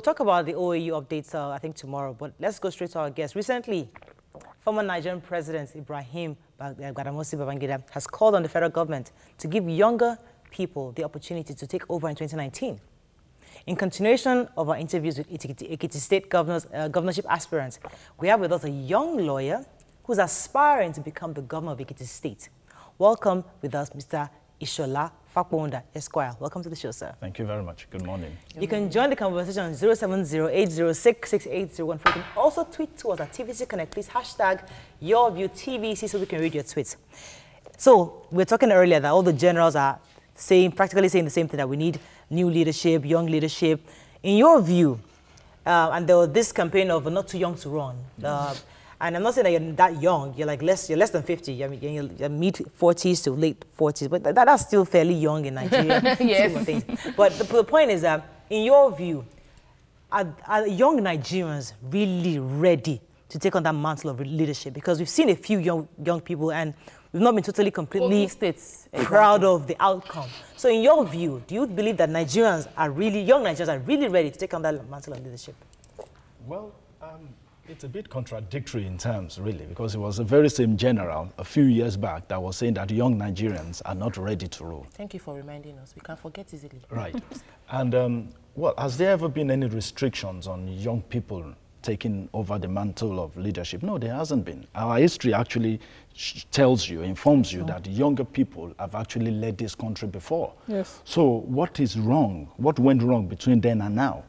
talk about the OAU updates, I think, tomorrow, but let's go straight to our guest. Recently, former Nigerian President Ibrahim Badamasi Babangida has called on the federal government to give younger people the opportunity to take over in 2019. In continuation of our interviews with Ekiti State governorship aspirants, we have with us a young lawyer who's aspiring to become the governor of Ekiti State. Welcome with us, Mr. Ishola Fakponda, Esquire. Welcome to the show, sir. Thank you very much. Good morning. You can join the conversation on 070-806-6801. You can also tweet to us at TVC Connect. Please hashtag YourViewTVC so we can read your tweets. So we were talking earlier that all the generals are practically saying the same thing, that we need new leadership, young leadership. In your view, and there was this campaign of not too young to run. And I'm not saying that you're that young. You're less than 50. I mean, you're mid-40s to late 40s. But that's still fairly young in Nigeria. Yes. But the point is that, in your view, are young Nigerians really ready to take on that mantle of leadership? Because we've seen a few young people, and we've not been completely proud of the outcome. So in your view, do you believe that young Nigerians are really ready to take on that mantle of leadership? Well, it's a bit contradictory in terms, really, because it was the very same general a few years back that was saying that young Nigerians are not ready to rule. Thank you for reminding us. We can forget easily. Right. And, well, has there ever been any restrictions on young people taking over the mantle of leadership? No, there hasn't been. Our history actually informs you that younger people have actually led this country before. Yes. So what is wrong? What went wrong between then and now?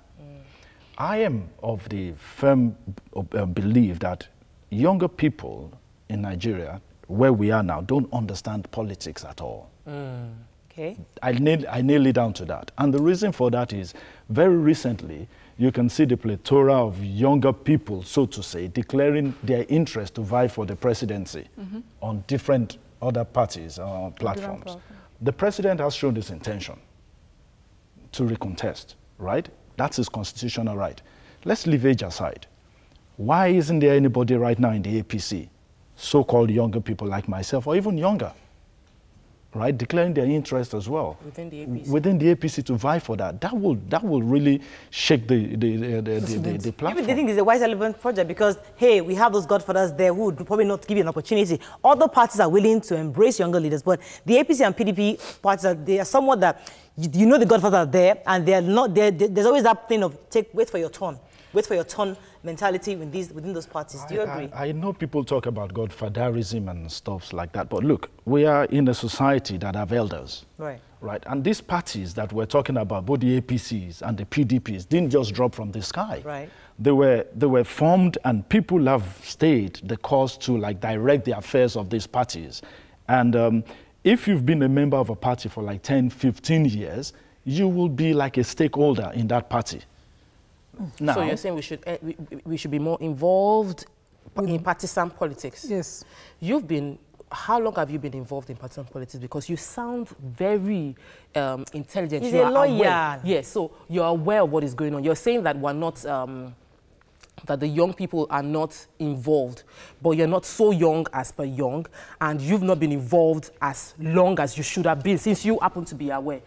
I am of the firm belief that younger people in Nigeria, where we are now, don't understand politics at all. Okay. I nail it down to that. And the reason for that is, very recently, you can see the plethora of younger people, so to say, declaring their interest to vie for the presidency on different other parties or platforms. The president has shown his intention to recontest, right? That's his constitutional right. Let's leave age aside. Why isn't there anybody right now in the APC, so-called younger people like myself, or even younger, right, declaring their interest as well within the APC to vie for that? That will really shake the platform. Even the thing is a wise elephant project, because hey, we have those godfathers there who would probably not give you an opportunity. Other parties are willing to embrace younger leaders, but the APC and PDP parties they are somewhat that you know the godfathers are there, and they are not there. There's always that thing of wait for your turn mentality within those parties. Do you agree? I know people talk about godfatherism and stuff like that, but look, we are in a society that have elders. Right. Right. And these parties that we're talking about, both the APCs and the PDPs, didn't just drop from the sky. Right. They were formed, and people have stayed the course to direct the affairs of these parties. And if you've been a member of a party for 10, 15 years, you will be like a stakeholder in that party. Now, so you're saying we should be more involved in partisan politics? Yes. How long have you been involved in partisan politics? Because you sound very intelligent. He's a lawyer. Yes, so you're aware of what is going on. You're saying that we're not, that the young people are not involved, but you're not so young as per young, and you've not been involved as long as you should have been, since you happen to be aware.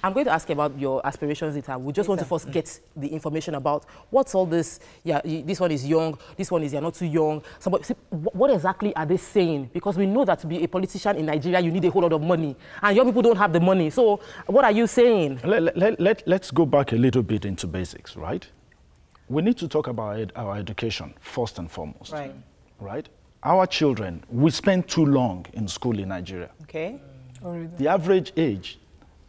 I'm going to ask you about your aspirations later. We just want to first get the information about what's all this. Yeah, this one is young. This one is you're not too young. So, what exactly are they saying? Because we know that to be a politician in Nigeria, you need a whole lot of money, and young people don't have the money. So, what are you saying? Let's go back a little bit into basics, right? We need to talk about our education first and foremost. Right. Right. Our children, we spend too long in school in Nigeria. Okay. The average age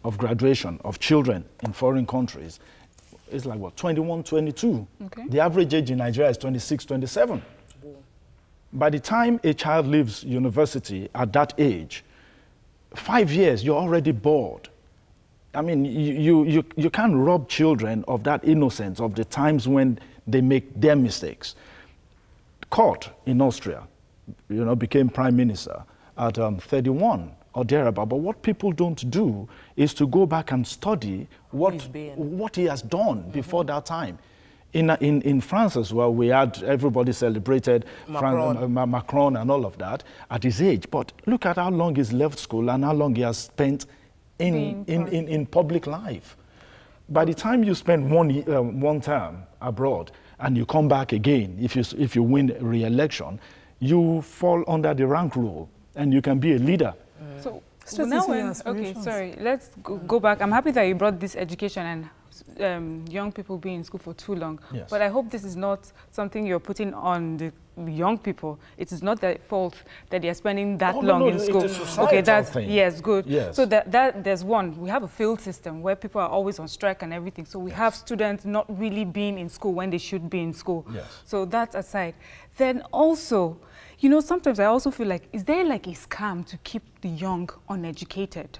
of graduation of children in foreign countries is 21, 22. Okay. The average age in Nigeria is 26, 27. By the time a child leaves university at that age, 5 years, you're already bored. I mean, you can't rob children of that innocence of the times when they make their mistakes. Kurt in Austria, became prime minister at 31. Or thereabout. But what people don't do is to go back and study what he has done before that time. In France as well, everybody celebrated Macron and all of that at his age. But look at how long he's left school and how long he has spent in public life. By the time you spend one term abroad and you come back again, if you win re-election, you fall under the rank rule and you can be a leader. So now okay, sorry, let's go back. I'm happy that you brought this education and young people being in school for too long. Yes. But I hope this is not something you're putting on the young people. It is not their fault that they are spending that long in school. Okay, that's yes, good. Yes. So that there's one. We have a field system where people are always on strike and everything. So we have students not really being in school when they should be in school. Yes. So that aside, then also, you know, sometimes I also feel like, is there like a scam to keep the young uneducated?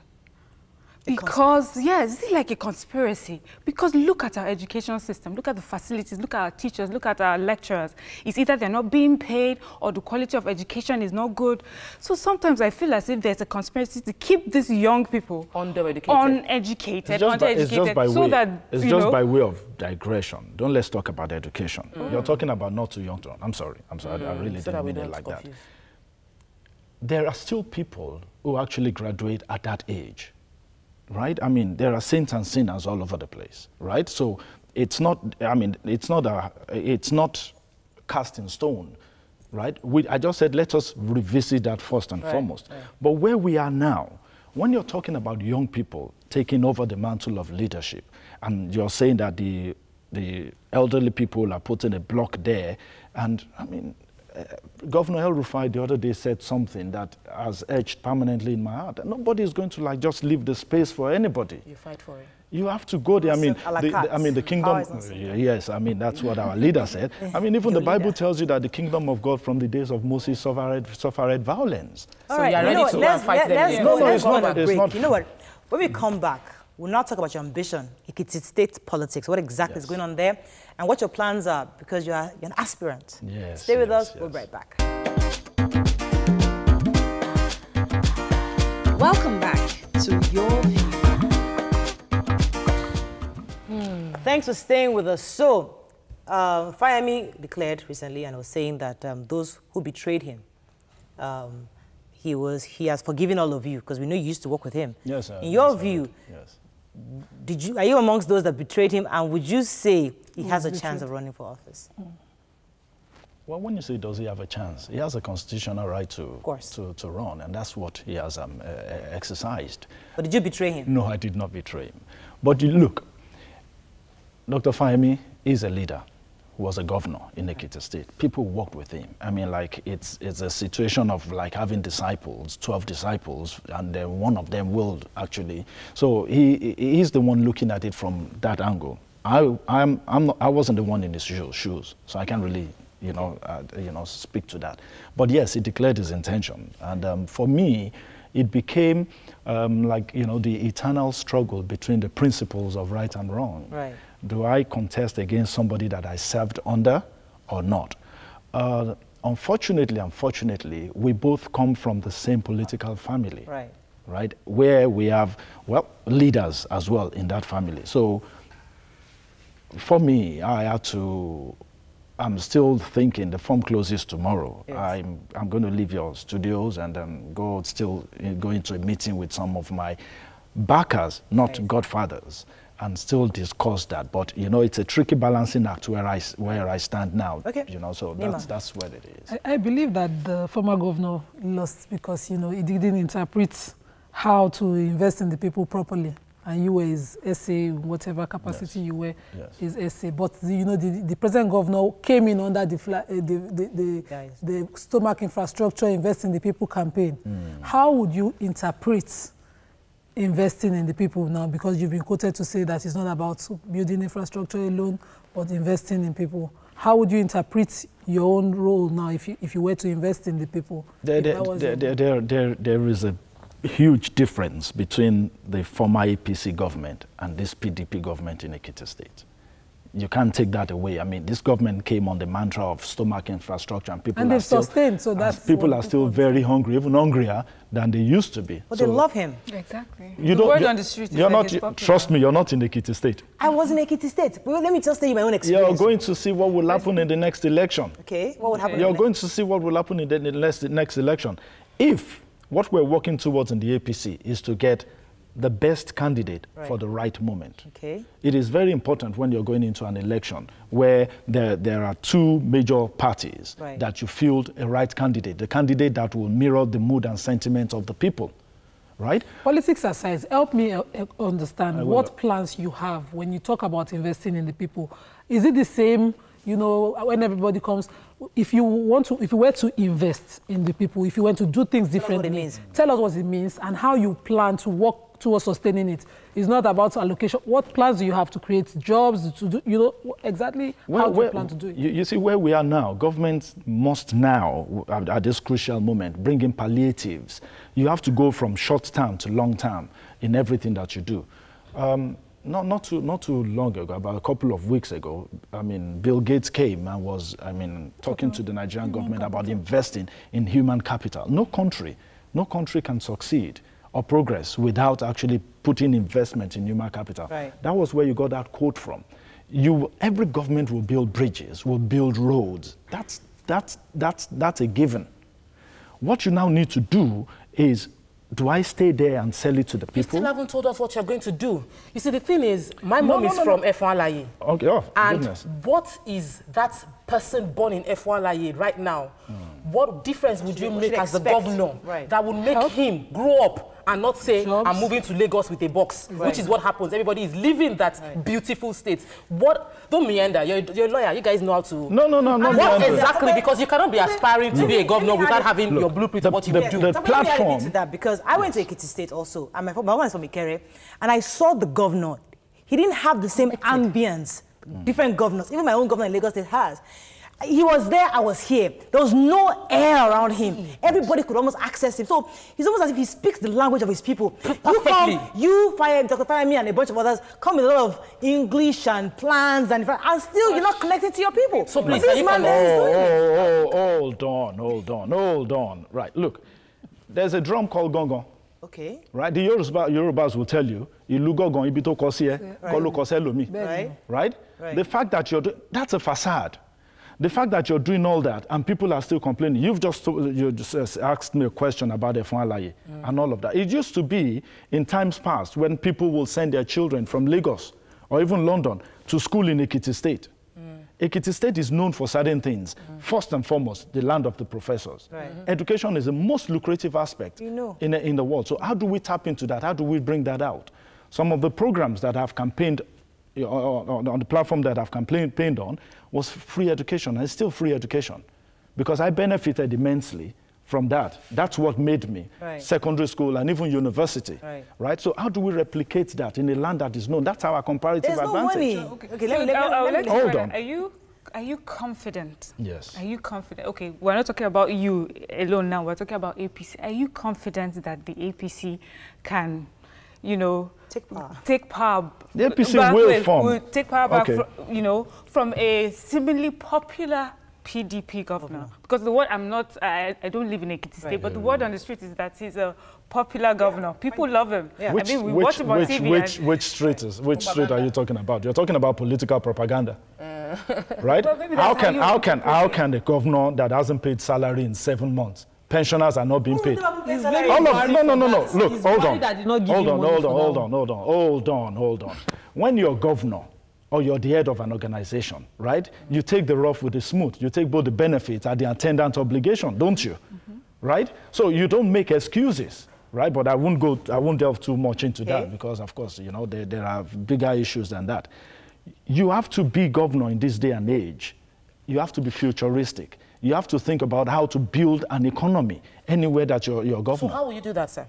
Because, yeah, it's like a conspiracy. Because look at our education system, look at the facilities, look at our teachers, look at our lecturers. It's either they're not being paid or the quality of education is not good. So sometimes I feel as if there's a conspiracy to keep these young people uneducated, it's just by way of digression. Don't let's talk about education. You're talking about not too young to. I'm sorry. I really didn't mean it like that. There are still people who actually graduate at that age. Right? I mean, there are saints and sinners all over the place, right? So it's not, I mean, it's not cast in stone, right? I just said, let us revisit that first and foremost. Right. But where we are now, when you're talking about young people taking over the mantle of leadership, and you're saying that the elderly people are putting a block there, and I mean, Governor El Rufai the other day said something that has etched permanently in my heart. Nobody is going to like just leave the space for anybody. You fight for it. You have to go there. I mean, the kingdom. Yes, I mean that's what our leader said. I mean, even the Bible tells you that the kingdom of God from the days of Moses suffered violence. All right, let's go on a break. You know what? When we come back, we'll now talk about your ambition, Ekiti state politics, what exactly is going on there, and what your plans are, because you're an aspirant. Yes. Stay with us, we'll be right back. Welcome back to Your View. Thanks for staying with us. So, Fayemi declared recently and was saying that those who betrayed him, he has forgiven all of you, because we know you used to work with him. Yes, sir. In your view, yes. Are you amongst those that betrayed him, and would you say he has a chance of running for office? Well, when you say does he have a chance, he has a constitutional right to run, and that's what he has exercised. But did you betray him? No, I did not betray him. But look, Dr. Fayemi is a leader who was a governor in Ekiti State. People worked with him. I mean, like, it's a situation of like having disciples, 12 disciples, and then one of them will actually. So he's the one looking at it from that angle. I wasn't the one in his shoes, so I can't really, speak to that. But yes, he declared his intention, and for me, it became the eternal struggle between the principles of right and wrong. Right. Do I contest against somebody that I served under or not? Unfortunately, we both come from the same political family. Right. Right? Where we have, well, leaders as well in that family. So for me, I'm still thinking the form closes tomorrow. Yes. I'm going to leave your studios and go into a meeting with some of my backers, not godfathers, and still discuss that. But it's a tricky balancing act where I stand now. Okay. So that's what it is. I believe that the former governor lost because he didn't interpret how to invest in the people properly. And you were his essay, whatever capacity you were, his essay. But the present governor came in under the stomach infrastructure, invest in the people campaign. How would you interpret investing in the people now? Because you've been quoted to say that it's not about building infrastructure alone, but investing in people. How would you interpret your own role now if you were to invest in the people? There is a huge difference between the former APC government and this PDP government in Ekiti State. You can't take that away. I mean, this government came on the mantra of stomach infrastructure, and people are still sustained. So that's people are still very hungry, even hungrier than they used to be. But they love him. Exactly. The word on the street is not. Trust me, you're not in Ekiti State. I was in Ekiti State. Well, let me just tell you my own experience. You're going to see what will happen in the next election. Okay, what would happen? You're going to see what will happen in the next election. If what we're working towards in the APC is to get the best candidate for the right moment. Okay. It is very important when you're going into an election where there are two major parties that you field a right candidate, the candidate that will mirror the mood and sentiments of the people, right? Politics aside, help me understand what plans you have when you talk about investing in the people. Is it the same, you know, when everybody comes, if you were to invest in the people, if you want to do things differently, tell us what it means and how you plan to work towards sustaining it. It's not about allocation. What plans do you have to create jobs, to do, you know, exactly how do you plan to do it? You see, where we are now, governments must now, at this crucial moment, bring in palliatives. You have to go from short term to long term in everything that you do. Not too long ago, about a couple of weeks ago, I mean, Bill Gates came and was, I mean, talking to the Nigerian government about investing in human capital. No country can succeed or progress without actually putting investment in human capital. That was where you got that quote from. Every government will build bridges, will build roads. That's a given. What you now need to do is, do I stay there and sell it to the people? You still haven't told us what you're going to do. You see, the thing is, my mom is from F1 Okay, oh, and goodness. What is that person born in F1 right now? What difference would you make as the governor that would make him grow up and not say, I'm moving to Lagos with a box, which is what happens. Everybody is living that beautiful state. Don't meander, you're a lawyer, you guys know how to... No, what exactly, because you cannot be aspiring to be a governor without having your blueprint of what you do. The platform... To that, because I went to Ekiti State also, and my mom is from Ikere, and I saw the governor. He didn't have the same ambience different governors, even my own governor in Lagos State has. He was there, I was here. There was no air around him. Everybody could almost access him. So he's almost as if he speaks the language of his people. Perfectly. You Dr. Fayemi and a bunch of others come with a lot of English and plans and still you're not connected to your people. So please, hold on. Right, look, there's a drum called gongon. Okay. Right, the Yorubas will tell you, ilu gongon ibito kosie, kolo kose lomi. Right? The fact that that's a facade. The fact that you're doing all that and people are still complaining, you just asked me a question about F1 and all of that. It used to be in times past when people will send their children from Lagos or even London to school in Ekiti State. Ekiti State is known for certain things. First and foremost, the land of the professors. Education is the most lucrative aspect in the world. So how do we tap into that? How do we bring that out? Some of the programs that have campaigned on the platform that I've campaigned on was free education, and it's still free education. Because I benefited immensely from that. That's what made me secondary school and even university. Right? So how do we replicate that in a land that is known? That's our comparative advantage. No money. Okay, let me hold on. Are you confident? Yes. Are you confident? Okay, we're not talking about you alone now. We're talking about APC. Are you confident that the APC can, you know, take power? The APC will form. Take power back, from a seemingly popular PDP governor. Because the word I don't live in Ekiti State, but the word on the street is that he's a popular governor. People love him. Which street are you talking about? You're talking about political propaganda, right? How can a governor that hasn't paid salary in 7 months? Pensioners are not being paid. No. Look, hold on. When you're governor or you're the head of an organization, right? You take the rough with the smooth. You take both the benefits and the attendant obligation, don't you? Right? So you don't make excuses, right? But I won't delve too much into that because, of course, there are bigger issues than that. You have to be governor in this day and age. You have to be futuristic. You have to think about how to build an economy anywhere that you're governor. So how will you do that, sir?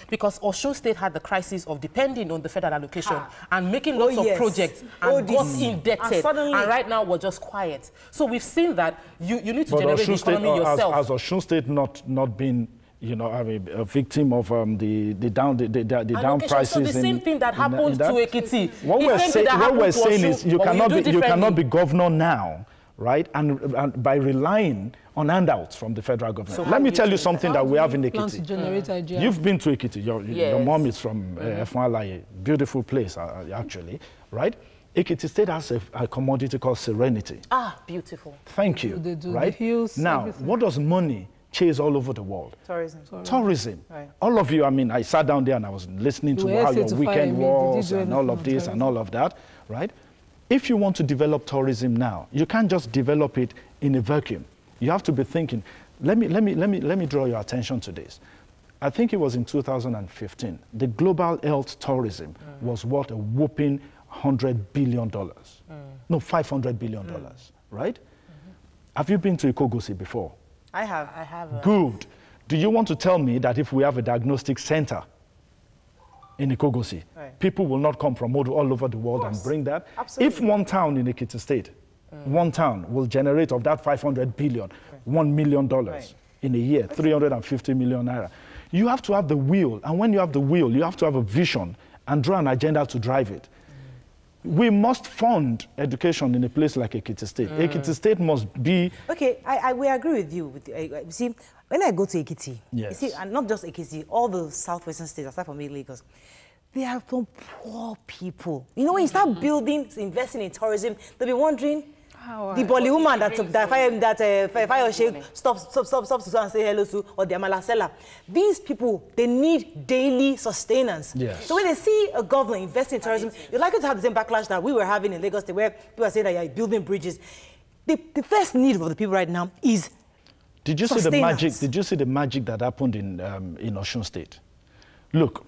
Because Osun State had the crisis of depending on the federal allocation and making lots of projects and got indebted. And right now we're just quiet. So we've seen that you need to generate the economy yourself. Has Osun State not been, a victim of the down prices? So the same thing that happened to Ekiti. What we're saying is you cannot be governor now, right? And by relying on handouts from the federal government. So let me tell you something that we have in Ekiti. You've been to Ekiti. Your mom is from F1, beautiful place, actually, right? Ekiti State has a commodity called serenity. Beautiful. Thank you. They do right? The hills, now, everything. what does money chase all over the world. Tourism. Tourism. Right. All of you, I mean, I sat down there and I was listening to how your weekend was and all of this and all of that, right? If you want to develop tourism now, you can't just develop it in a vacuum. You have to be thinking, let me draw your attention to this. I think it was in 2015, the global health tourism was worth a whopping $100 billion. No, $500 billion, right? Have you been to Ikogosi before? I have. Good. Do you want to tell me that if we have a diagnostic center in Ikogosi, people will not come from all over the world and bring that? Absolutely. If one town in Ekiti State, one town will generate of that 500 billion, $1 million in a year, 350 million naira. You have to have the will, and when you have the will, you have to have a vision and draw an agenda to drive it. We must fund education in a place like Ekiti State. Ekiti State must be... Okay, we agree with you. You see, when I go to Ekiti, you see, and not just Ekiti, all the southwestern states, aside from Lagos, they are some poor people. You know, when you start building, investing in tourism, they'll be wondering, the Bolly woman that Fire Shake stops to and say hello to, or the Amala seller. These people, they need daily sustenance. Yes. So when they see a governor investing in tourism, you're likely to have the same backlash that we were having in Lagos, where people are saying that you're building bridges. The first need of the people right now is Did you see the magic? Did you see the magic that happened in Osun State? Look,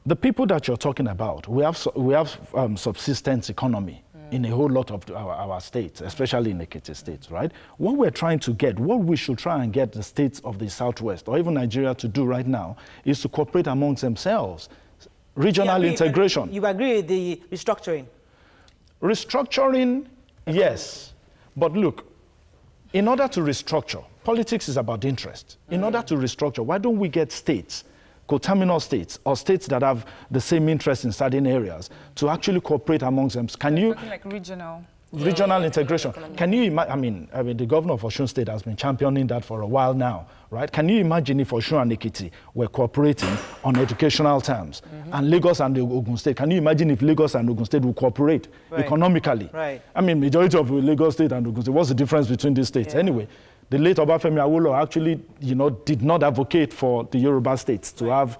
the people that you're talking about, we have subsistence economy in a whole lot of our states, especially in Ekiti State, right? What we're trying to get, what we should try and get the states of the Southwest, or even Nigeria to do right now, is to cooperate amongst themselves. Regional integration. You agree with the restructuring? Restructuring, yes. But look, in order to restructure, politics is about interest. In order to restructure, why don't we get states, co-terminal states, or states that have the same interest in certain areas, to actually cooperate amongst them? Can you... Like regional integration. Can you imagine, I mean, the governor of Osun State has been championing that for a while now, right? Can you imagine if Osun and Ekiti were cooperating on educational terms, and Lagos and the Ogun State, can you imagine if Lagos and Ogun State would cooperate economically? Right. I mean, majority of Lagos State and Ogun State, what's the difference between these states? Anyway, the late Obafemi Awolowo actually, did not advocate for the Yoruba states to have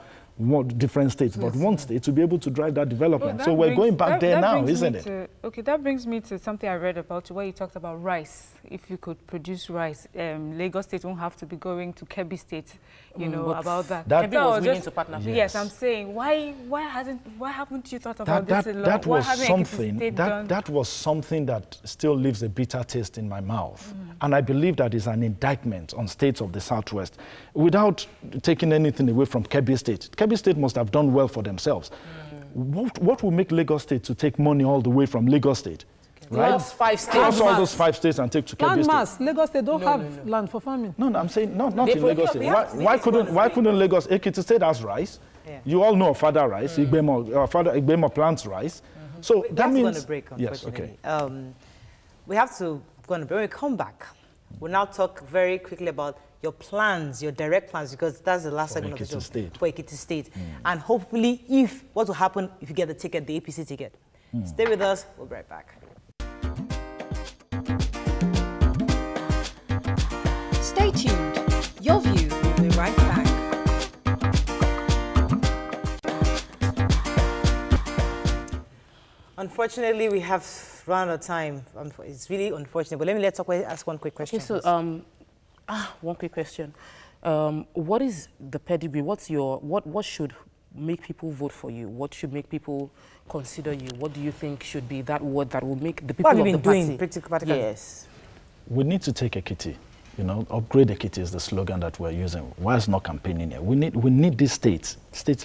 different states, but one state to be able to drive that development. So we're going back there now, isn't it? Okay, that brings me to something I read about where you talked about rice. If you could produce rice, Lagos State won't have to be going to Kebbi State, about that. Kebbi was willing to partner. Yes, I'm saying, why haven't you thought about this a lot? That was something that still leaves a bitter taste in my mouth. And I believe that is an indictment on states of the Southwest, without taking anything away from Kebbi State. Kebbi State must have done well for themselves. What will make Lagos State to take money all the way from Lagos State? Right? Plus 5 states. Plus all those 5 states and take to Kebbi State. Lagos State don't have land for farming. No, I'm saying not in Lagos State. Why couldn't Lagos? Ekiti State has rice. Yeah. You all know Father rice. Igbemo plants rice. So that means... We have to go on a break, unfortunately. Yes, okay. We have to go on a break. When we come back, we'll now talk very quickly about your plans, your direct plans, because that's the last segment of the show for Ekiti State. And hopefully, what will happen if you get the ticket, the APC ticket. Stay with us. We'll be right back. Stay tuned. Your View will be right back. Unfortunately, we have run out of time. It's really unfortunate. But let's ask one quick question. Okay, so one quick question. What is the pedigree? What should make people vote for you? What should make people consider you? What do you think should be that word that will make the people of the party? Yes. We need to take Ekiti. Upgrade Ekiti is the slogan that we're using. Why is not campaigning here? We need these states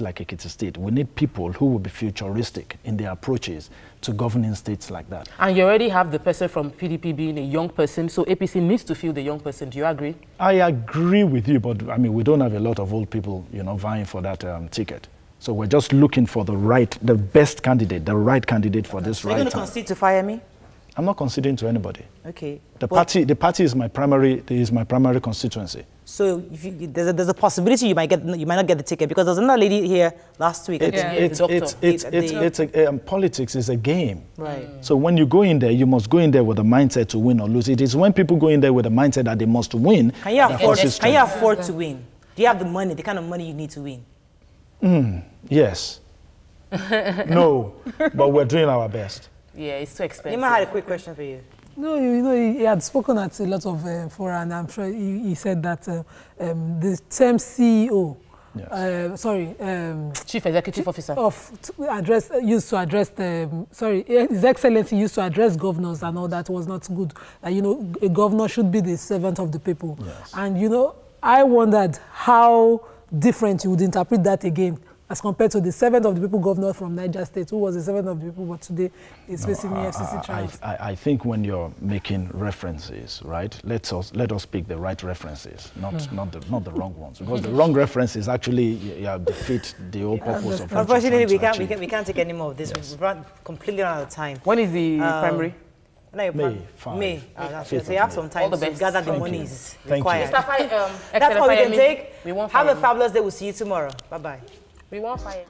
like Ekiti State. We need people who will be futuristic in their approaches to governing states like that. And you already have the person from PDP being a young person, so APC needs to feel the young person. Do you agree? I agree with you, but I mean, we don't have a lot of old people, vying for that ticket. So we're just looking for the best candidate, the right candidate for this right time. You're going to concede to fire me? I'm not conceding to anybody. Okay. The party is my primary constituency. So if there's a possibility you might not get the ticket, because there's another lady here last week. Politics is a game. Right. So when you go in there, you must go in there with a mindset to win or lose. It is when people go in there with a mindset that they must win. Can you afford to win? Do you have the money, the kind of money you need to win? Yes. No, but we're doing our best. Yeah, it's too expensive. Nima had a quick question for you. No, you know, he had spoken at a lot of fora, and I'm sure he said that the term CEO, Chief Executive Officer, used to address His Excellency used to address governors and all that was not good. You know, a governor should be the servant of the people. Yes. And you know, I wondered how different you would interpret that again, as compared to the servant of the people governor from Niger State, who was the servant of the people, but today is facing FCC trials. I think when you're making references, right, let us pick the right references, not the wrong ones, because the wrong references actually defeat the whole purpose of. Unfortunately, we can't take any more of this. Yes. We've run completely out of time. When is the primary? May. So you have some time to gather the monies required. That's all we can take. Have a fabulous day. We'll see you tomorrow. Bye-bye. We won't fire.